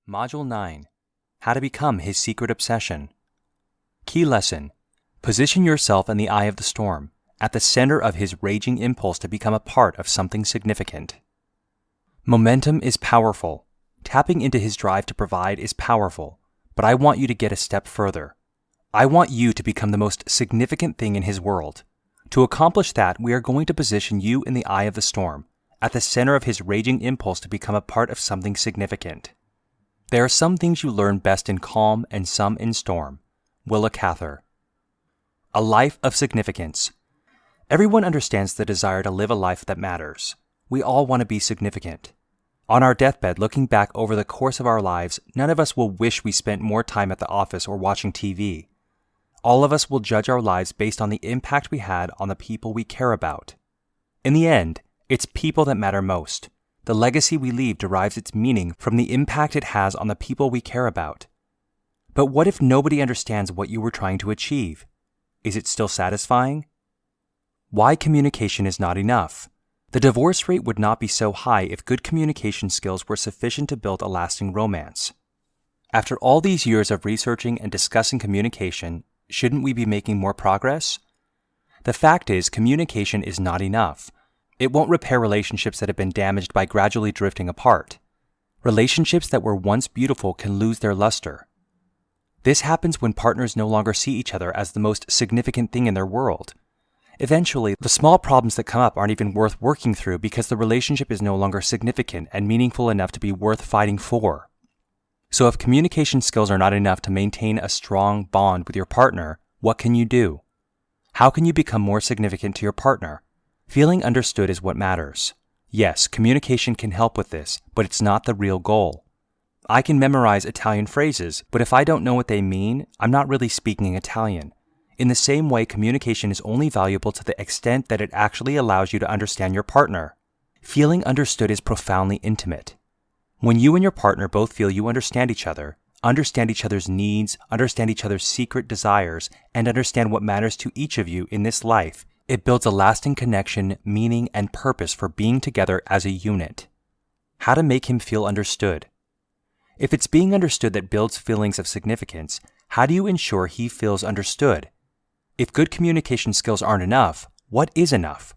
Module 9. How to Become His Secret Obsession. Key Lesson. Position yourself in the eye of the storm, at the center of his raging impulse to become a part of something significant. Momentum is powerful. Tapping into his drive to provide is powerful, but I want you to get a step further. I want you to become the most significant thing in his world. To accomplish that, we are going to position you in the eye of the storm, at the center of his raging impulse to become a part of something significant. There are some things you learn best in calm and some in storm. Willa Cather. A life of significance. Everyone understands the desire to live a life that matters. We all want to be significant. On our deathbed, looking back over the course of our lives, none of us will wish we spent more time at the office or watching TV. All of us will judge our lives based on the impact we had on the people we care about. In the end, it's people that matter most. The legacy we leave derives its meaning from the impact it has on the people we care about. But what if nobody understands what you were trying to achieve? Is it still satisfying? Why communication is not enough. The divorce rate would not be so high if good communication skills were sufficient to build a lasting romance. After all these years of researching and discussing communication, shouldn't we be making more progress? The fact is, communication is not enough. It won't repair relationships that have been damaged by gradually drifting apart. Relationships that were once beautiful can lose their luster. This happens when partners no longer see each other as the most significant thing in their world. Eventually, the small problems that come up aren't even worth working through because the relationship is no longer significant and meaningful enough to be worth fighting for. So if communication skills are not enough to maintain a strong bond with your partner, what can you do? How can you become more significant to your partner? Feeling understood is what matters. Yes, communication can help with this, but it's not the real goal. I can memorize Italian phrases, but if I don't know what they mean, I'm not really speaking Italian. In the same way, communication is only valuable to the extent that it actually allows you to understand your partner. Feeling understood is profoundly intimate. When you and your partner both feel you understand each other's needs, understand each other's secret desires, and understand what matters to each of you in this life, it builds a lasting connection, meaning, and purpose for being together as a unit. How to make him feel understood. If it's being understood that builds feelings of significance, how do you ensure he feels understood? If good communication skills aren't enough, what is enough?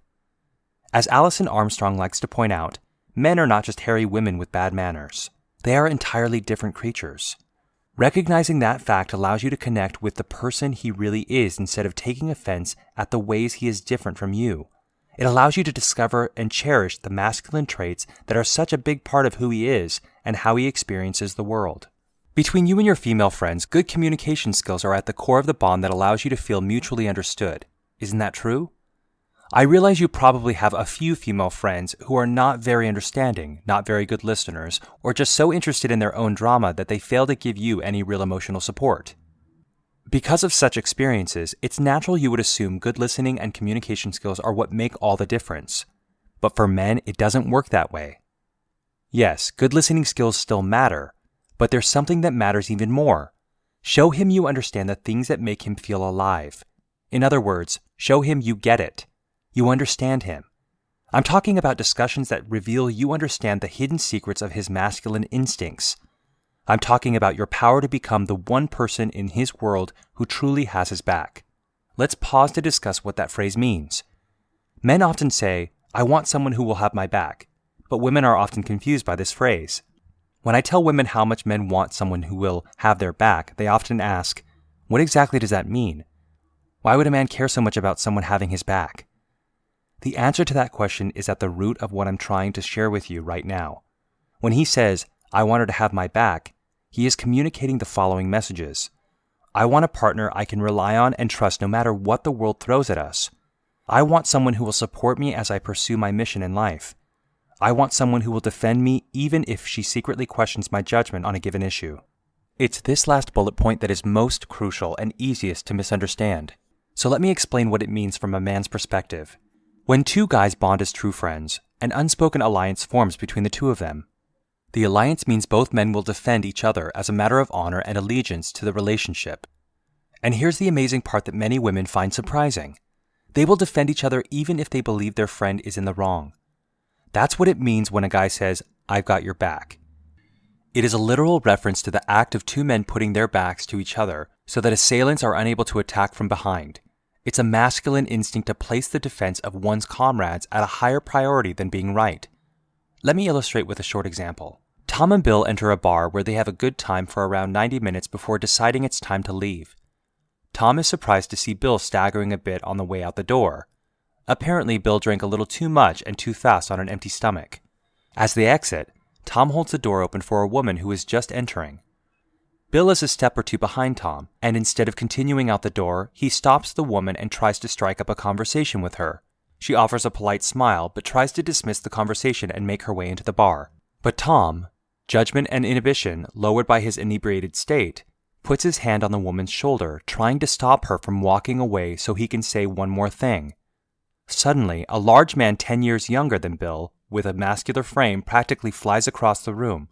As Alison Armstrong likes to point out, men are not just hairy women with bad manners. They are entirely different creatures. Recognizing that fact allows you to connect with the person he really is instead of taking offense at the ways he is different from you. It allows you to discover and cherish the masculine traits that are such a big part of who he is and how he experiences the world. Between you and your female friends, good communication skills are at the core of the bond that allows you to feel mutually understood. Isn't that true? I realize you probably have a few female friends who are not very understanding, not very good listeners, or just so interested in their own drama that they fail to give you any real emotional support. Because of such experiences, it's natural you would assume good listening and communication skills are what make all the difference. But for men, it doesn't work that way. Yes, good listening skills still matter, but there's something that matters even more. Show him you understand the things that make him feel alive. In other words, show him you get it. You understand him. I'm talking about discussions that reveal you understand the hidden secrets of his masculine instincts. I'm talking about your power to become the one person in his world who truly has his back. Let's pause to discuss what that phrase means. Men often say, "I want someone who will have my back," but women are often confused by this phrase. When I tell women how much men want someone who will have their back, they often ask, "What exactly does that mean? Why would a man care so much about someone having his back?" The answer to that question is at the root of what I'm trying to share with you right now. When he says, "I want her to have my back," he is communicating the following messages. I want a partner I can rely on and trust no matter what the world throws at us. I want someone who will support me as I pursue my mission in life. I want someone who will defend me even if she secretly questions my judgment on a given issue. It's this last bullet point that is most crucial and easiest to misunderstand. So let me explain what it means from a man's perspective. When two guys bond as true friends, an unspoken alliance forms between the two of them. The alliance means both men will defend each other as a matter of honor and allegiance to the relationship. And here's the amazing part that many women find surprising. They will defend each other even if they believe their friend is in the wrong. That's what it means when a guy says, "I've got your back." It is a literal reference to the act of two men putting their backs to each other so that assailants are unable to attack from behind. It's a masculine instinct to place the defense of one's comrades at a higher priority than being right. Let me illustrate with a short example. Tom and Bill enter a bar where they have a good time for around 90 minutes before deciding it's time to leave. Tom is surprised to see Bill staggering a bit on the way out the door. Apparently, Bill drank a little too much and too fast on an empty stomach. As they exit, Tom holds the door open for a woman who is just entering. Bill is a step or two behind Tom, and instead of continuing out the door, he stops the woman and tries to strike up a conversation with her. She offers a polite smile, but tries to dismiss the conversation and make her way into the bar. But Tom, judgment and inhibition lowered by his inebriated state, puts his hand on the woman's shoulder, trying to stop her from walking away so he can say one more thing. Suddenly, a large man 10 years younger than Bill, with a muscular frame, practically flies across the room.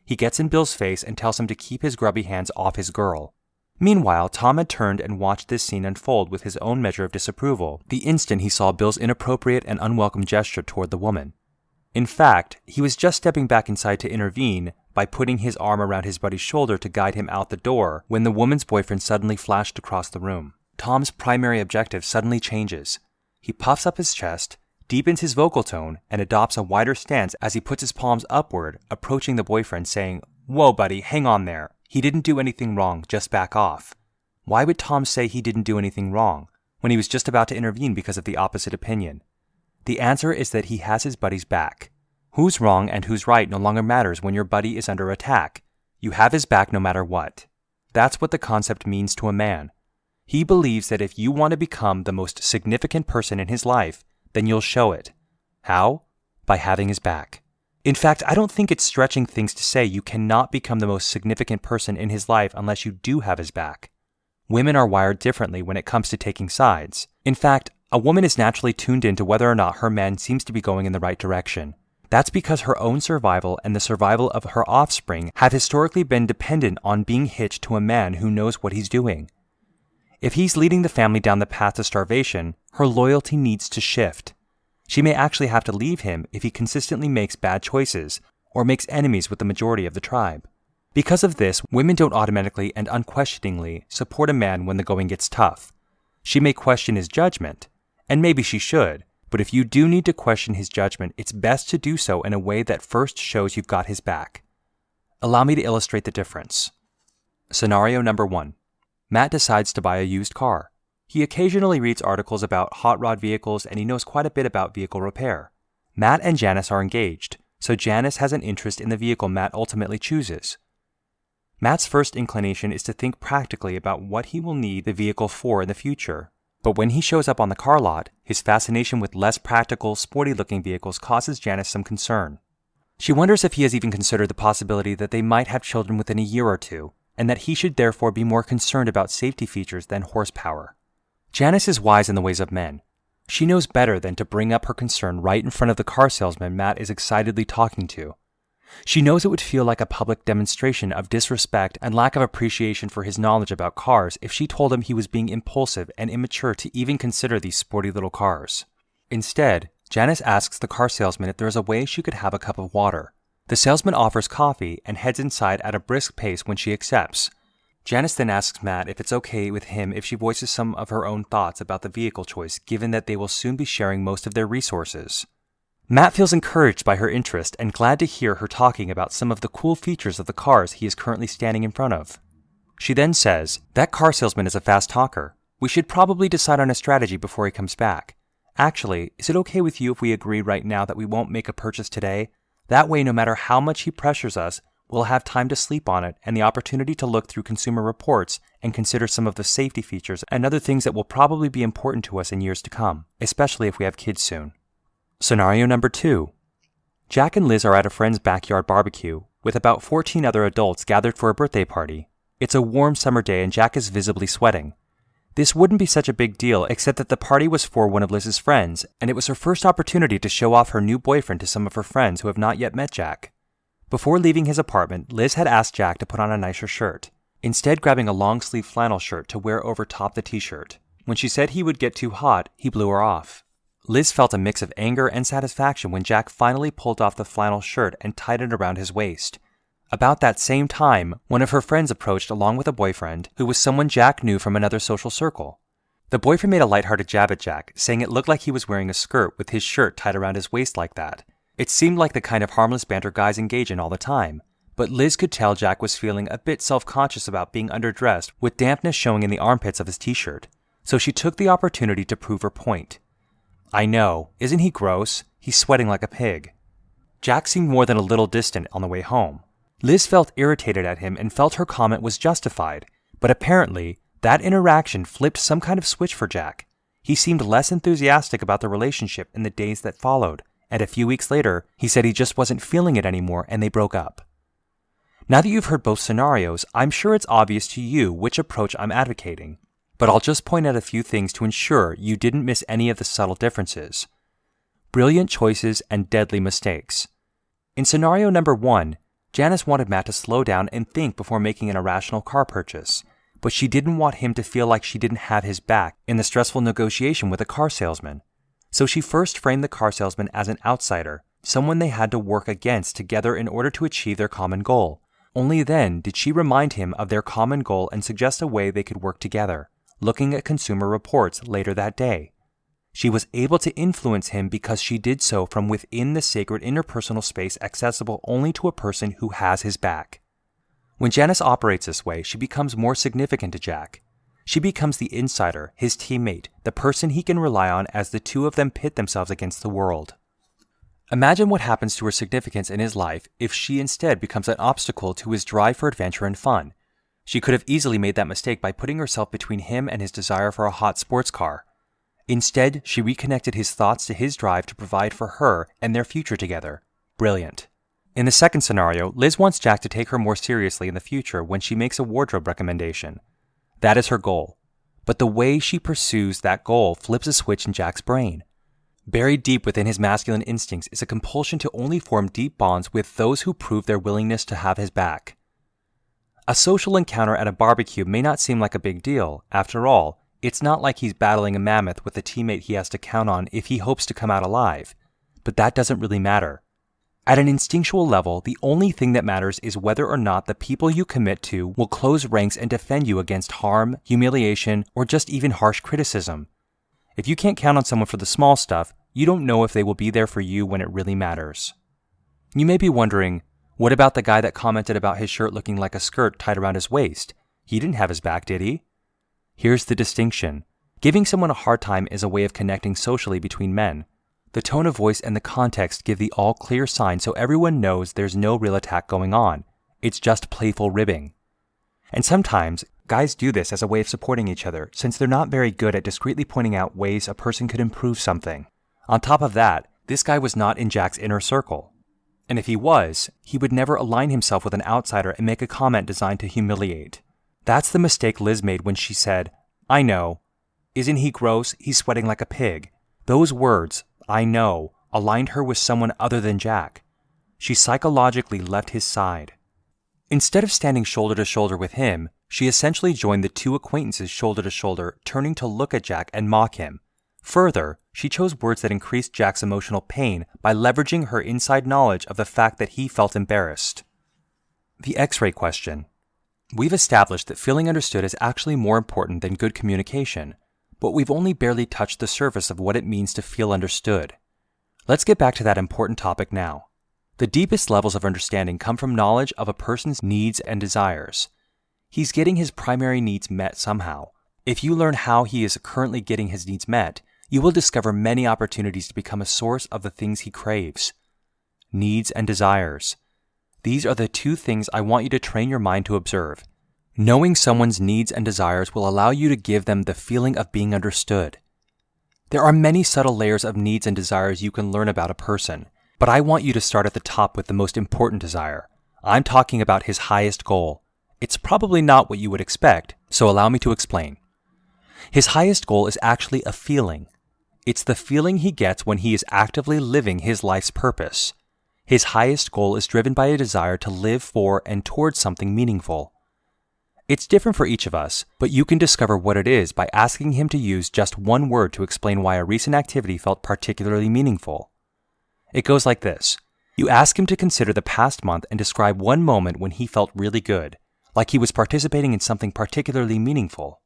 He gets in Bill's face and tells him to keep his grubby hands off his girl. Meanwhile, Tom had turned and watched this scene unfold with his own measure of disapproval the instant he saw Bill's inappropriate and unwelcome gesture toward the woman. In fact, he was just stepping back inside to intervene by putting his arm around his buddy's shoulder to guide him out the door when the woman's boyfriend suddenly flashed across the room. Tom's primary objective suddenly changes. He puffs up his chest, deepens his vocal tone, and adopts a wider stance as he puts his palms upward, approaching the boyfriend, saying, "Whoa, buddy, hang on there. He didn't do anything wrong, just back off." Why would Tom say he didn't do anything wrong when he was just about to intervene because of the opposite opinion? The answer is that he has his buddy's back. Who's wrong and who's right no longer matters when your buddy is under attack. You have his back no matter what. That's what the concept means to a man. He believes that if you want to become the most significant person in his life, then you'll show it. How? By having his back. In fact, I don't think it's stretching things to say you cannot become the most significant person in his life unless you do have his back. Women are wired differently when it comes to taking sides. In fact, a woman is naturally tuned into whether or not her man seems to be going in the right direction. That's because her own survival and the survival of her offspring have historically been dependent on being hitched to a man who knows what he's doing. If he's leading the family down the path to starvation, her loyalty needs to shift. She may actually have to leave him if he consistently makes bad choices or makes enemies with the majority of the tribe. Because of this, women don't automatically and unquestioningly support a man when the going gets tough. She may question his judgment, and maybe she should, but if you do need to question his judgment, it's best to do so in a way that first shows you've got his back. Allow me to illustrate the difference. Scenario number 1. Matt decides to buy a used car. He occasionally reads articles about hot rod vehicles and he knows quite a bit about vehicle repair. Matt and Janice are engaged, so Janice has an interest in the vehicle Matt ultimately chooses. Matt's first inclination is to think practically about what he will need the vehicle for in the future. But when he shows up on the car lot, his fascination with less practical, sporty-looking vehicles causes Janice some concern. She wonders if he has even considered the possibility that they might have children within a year or two, and that he should therefore be more concerned about safety features than horsepower. Janice is wise in the ways of men. She knows better than to bring up her concern right in front of the car salesman Matt is excitedly talking to. She knows it would feel like a public demonstration of disrespect and lack of appreciation for his knowledge about cars if she told him he was being impulsive and immature to even consider these sporty little cars. Instead, Janice asks the car salesman if there is a way she could have a cup of water. The salesman offers coffee and heads inside at a brisk pace when she accepts. Janice then asks Matt if it's okay with him if she voices some of her own thoughts about the vehicle choice, given that they will soon be sharing most of their resources. Matt feels encouraged by her interest and glad to hear her talking about some of the cool features of the cars he is currently standing in front of. She then says, "That car salesman is a fast talker. We should probably decide on a strategy before he comes back. Actually, is it okay with you if we agree right now that we won't make a purchase today? That way, no matter how much he pressures us, we'll have time to sleep on it and the opportunity to look through consumer reports and consider some of the safety features and other things that will probably be important to us in years to come, especially if we have kids soon." Scenario number 2. Jack and Liz are at a friend's backyard barbecue with about 14 other adults gathered for a birthday party. It's a warm summer day and Jack is visibly sweating. This wouldn't be such a big deal except that the party was for one of Liz's friends, and it was her first opportunity to show off her new boyfriend to some of her friends who have not yet met Jack. Before leaving his apartment, Liz had asked Jack to put on a nicer shirt, instead grabbing a long-sleeve flannel shirt to wear over top the t-shirt. When she said he would get too hot, he blew her off. Liz felt a mix of anger and satisfaction when Jack finally pulled off the flannel shirt and tied it around his waist. About that same time, one of her friends approached along with a boyfriend who was someone Jack knew from another social circle. The boyfriend made a lighthearted jab at Jack, saying it looked like he was wearing a skirt with his shirt tied around his waist like that. It seemed like the kind of harmless banter guys engage in all the time, but Liz could tell Jack was feeling a bit self-conscious about being underdressed with dampness showing in the armpits of his t-shirt, so she took the opportunity to prove her point. "I know, isn't he gross? He's sweating like a pig." Jack seemed more than a little distant on the way home. Liz felt irritated at him and felt her comment was justified, but apparently, that interaction flipped some kind of switch for Jack. He seemed less enthusiastic about the relationship in the days that followed, and a few weeks later, he said he just wasn't feeling it anymore and they broke up. Now that you've heard both scenarios, I'm sure it's obvious to you which approach I'm advocating, but I'll just point out a few things to ensure you didn't miss any of the subtle differences. Brilliant choices and deadly mistakes. In scenario number 1, Janice wanted Matt to slow down and think before making an irrational car purchase, but she didn't want him to feel like she didn't have his back in the stressful negotiation with a car salesman. So she first framed the car salesman as an outsider, someone they had to work against together in order to achieve their common goal. Only then did she remind him of their common goal and suggest a way they could work together, looking at Consumer Reports later that day. She was able to influence him because she did so from within the sacred interpersonal space accessible only to a person who has his back. When Janice operates this way, she becomes more significant to Jack. She becomes the insider, his teammate, the person he can rely on as the two of them pit themselves against the world. Imagine what happens to her significance in his life if she instead becomes an obstacle to his drive for adventure and fun. She could have easily made that mistake by putting herself between him and his desire for a hot sports car. Instead, she reconnected his thoughts to his drive to provide for her and their future together. Brilliant. In the second scenario, Liz wants Jack to take her more seriously in the future when she makes a wardrobe recommendation. That is her goal. But the way she pursues that goal flips a switch in Jack's brain. Buried deep within his masculine instincts is a compulsion to only form deep bonds with those who prove their willingness to have his back. A social encounter at a barbecue may not seem like a big deal. After all, it's not like he's battling a mammoth with a teammate he has to count on if he hopes to come out alive. But that doesn't really matter. At an instinctual level, the only thing that matters is whether or not the people you commit to will close ranks and defend you against harm, humiliation, or just even harsh criticism. If you can't count on someone for the small stuff, you don't know if they will be there for you when it really matters. You may be wondering, what about the guy that commented about his shirt looking like a skirt tied around his waist? He didn't have his back, did he? Here's the distinction. Giving someone a hard time is a way of connecting socially between men. The tone of voice and the context give the all-clear sign so everyone knows there's no real attack going on. It's just playful ribbing. And sometimes, guys do this as a way of supporting each other, since they're not very good at discreetly pointing out ways a person could improve something. On top of that, this guy was not in Jack's inner circle. And if he was, he would never align himself with an outsider and make a comment designed to humiliate. That's the mistake Liz made when she said, "I know. Isn't he gross? He's sweating like a pig." Those words, "I know," aligned her with someone other than Jack. She psychologically left his side. Instead of standing shoulder to shoulder with him, she essentially joined the two acquaintances shoulder to shoulder, turning to look at Jack and mock him. Further, she chose words that increased Jack's emotional pain by leveraging her inside knowledge of the fact that he felt embarrassed. The X-ray question. We've established that feeling understood is actually more important than good communication, but we've only barely touched the surface of what it means to feel understood. Let's get back to that important topic now. The deepest levels of understanding come from knowledge of a person's needs and desires. He's getting his primary needs met somehow. If you learn how he is currently getting his needs met, you will discover many opportunities to become a source of the things he craves. Needs and desires. These are the two things I want you to train your mind to observe. Knowing someone's needs and desires will allow you to give them the feeling of being understood. There are many subtle layers of needs and desires you can learn about a person, but I want you to start at the top with the most important desire. I'm talking about his highest goal. It's probably not what you would expect, so allow me to explain. His highest goal is actually a feeling. It's the feeling he gets when he is actively living his life's purpose. His highest goal is driven by a desire to live for and towards something meaningful. It's different for each of us, but you can discover what it is by asking him to use just one word to explain why a recent activity felt particularly meaningful. It goes like this. You ask him to consider the past month and describe one moment when he felt really good, like he was participating in something particularly meaningful.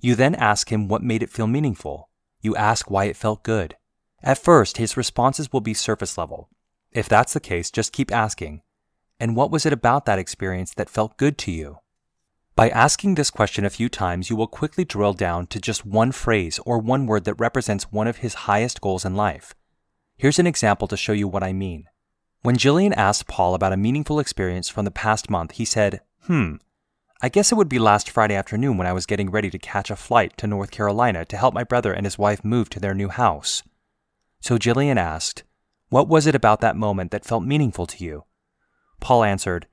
You then ask him what made it feel meaningful. You ask why it felt good. At first, his responses will be surface level. If that's the case, just keep asking. And what was it about that experience that felt good to you? By asking this question a few times, you will quickly drill down to just one phrase or one word that represents one of his highest goals in life. Here's an example to show you what I mean. When Jillian asked Paul about a meaningful experience from the past month, he said, I guess it would be last Friday afternoon when I was getting ready to catch a flight to North Carolina to help my brother and his wife move to their new house. So Jillian asked, what was it about that moment that felt meaningful to you? Paul answered,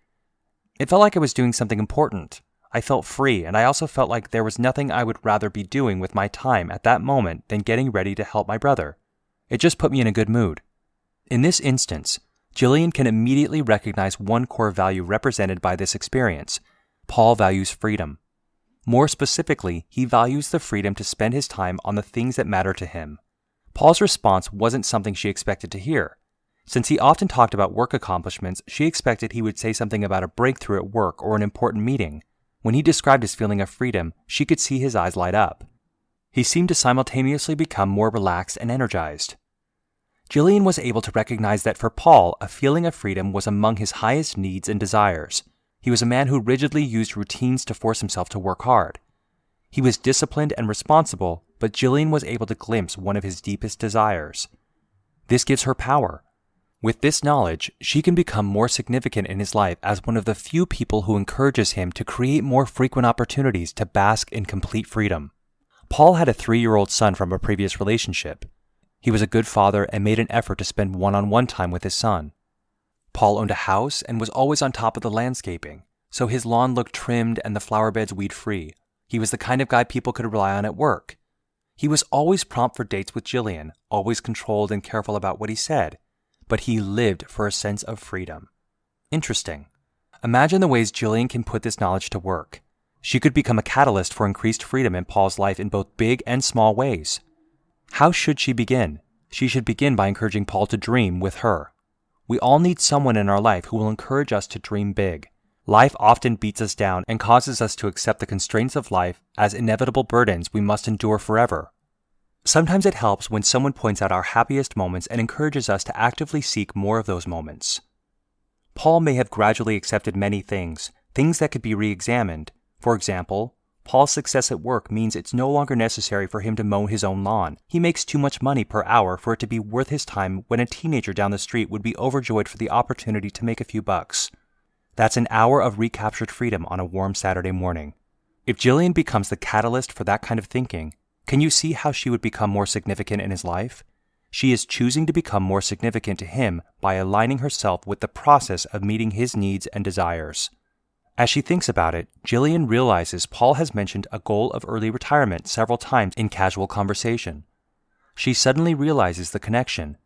it felt like I was doing something important. I felt free, and I also felt like there was nothing I would rather be doing with my time at that moment than getting ready to help my brother. It just put me in a good mood. In this instance, Jillian can immediately recognize one core value represented by this experience. Paul values freedom. More specifically, he values the freedom to spend his time on the things that matter to him. Paul's response wasn't something she expected to hear. Since he often talked about work accomplishments, she expected he would say something about a breakthrough at work or an important meeting. When he described his feeling of freedom, she could see his eyes light up. He seemed to simultaneously become more relaxed and energized. Jillian was able to recognize that for Paul, a feeling of freedom was among his highest needs and desires. He was a man who rigidly used routines to force himself to work hard. He was disciplined and responsible, but Jillian was able to glimpse one of his deepest desires. This gives her power. With this knowledge, she can become more significant in his life as one of the few people who encourages him to create more frequent opportunities to bask in complete freedom. Paul had a 3-year-old son from a previous relationship. He was a good father and made an effort to spend one-on-one time with his son. Paul owned a house and was always on top of the landscaping, so his lawn looked trimmed and the flower beds weed-free. He was the kind of guy people could rely on at work. He was always prompt for dates with Jillian, always controlled and careful about what he said, but he lived for a sense of freedom. Interesting. Imagine the ways Jillian can put this knowledge to work. She could become a catalyst for increased freedom in Paul's life in both big and small ways. How should she begin? She should begin by encouraging Paul to dream with her. We all need someone in our life who will encourage us to dream big. Life often beats us down and causes us to accept the constraints of life as inevitable burdens we must endure forever. Sometimes it helps when someone points out our happiest moments and encourages us to actively seek more of those moments. Paul may have gradually accepted many things that could be re-examined. For example, Paul's success at work means it's no longer necessary for him to mow his own lawn. He makes too much money per hour for it to be worth his time when a teenager down the street would be overjoyed for the opportunity to make a few bucks. That's an hour of recaptured freedom on a warm Saturday morning. If Jillian becomes the catalyst for that kind of thinking, can you see how she would become more significant in his life? She is choosing to become more significant to him by aligning herself with the process of meeting his needs and desires. As she thinks about it, Jillian realizes Paul has mentioned a goal of early retirement several times in casual conversation. She suddenly realizes the connection.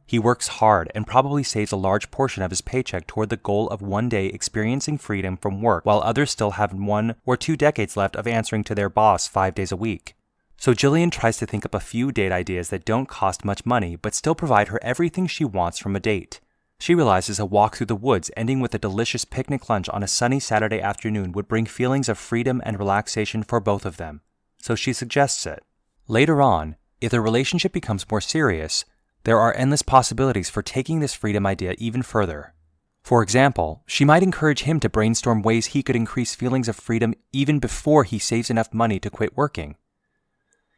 He works hard and probably saves a large portion of his paycheck toward the goal of one day experiencing freedom from work while others still have 1 or 2 decades left of answering to their boss 5 days a week. So Jillian tries to think up a few date ideas that don't cost much money but still provide her everything she wants from a date. She realizes a walk through the woods ending with a delicious picnic lunch on a sunny Saturday afternoon would bring feelings of freedom and relaxation for both of them, so she suggests it. Later on, if the relationship becomes more serious, there are endless possibilities for taking this freedom idea even further. For example, she might encourage him to brainstorm ways he could increase feelings of freedom even before he saves enough money to quit working.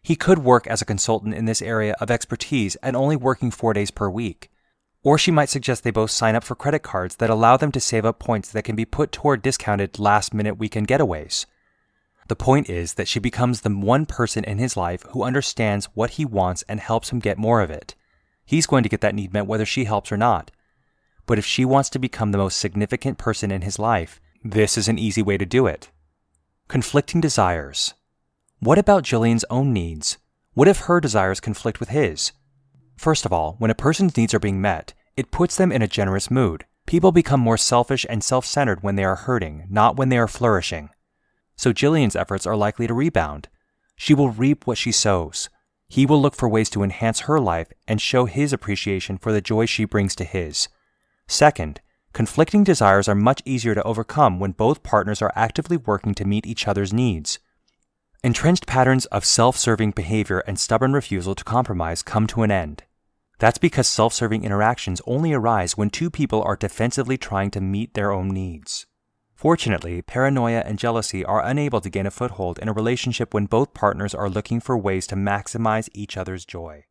He could work as a consultant in this area of expertise and only working 4 days per week. Or she might suggest they both sign up for credit cards that allow them to save up points that can be put toward discounted last-minute weekend getaways. The point is that she becomes the one person in his life who understands what he wants and helps him get more of it. He's going to get that need met whether she helps or not. But if she wants to become the most significant person in his life, this is an easy way to do it. Conflicting desires. What about Jillian's own needs? What if her desires conflict with his? First of all, when a person's needs are being met, it puts them in a generous mood. People become more selfish and self-centered when they are hurting, not when they are flourishing. So Jillian's efforts are likely to rebound. She will reap what she sows. He will look for ways to enhance her life and show his appreciation for the joy she brings to his. Second, conflicting desires are much easier to overcome when both partners are actively working to meet each other's needs. Entrenched patterns of self-serving behavior and stubborn refusal to compromise come to an end. That's because self-serving interactions only arise when two people are defensively trying to meet their own needs. Fortunately, paranoia and jealousy are unable to gain a foothold in a relationship when both partners are looking for ways to maximize each other's joy.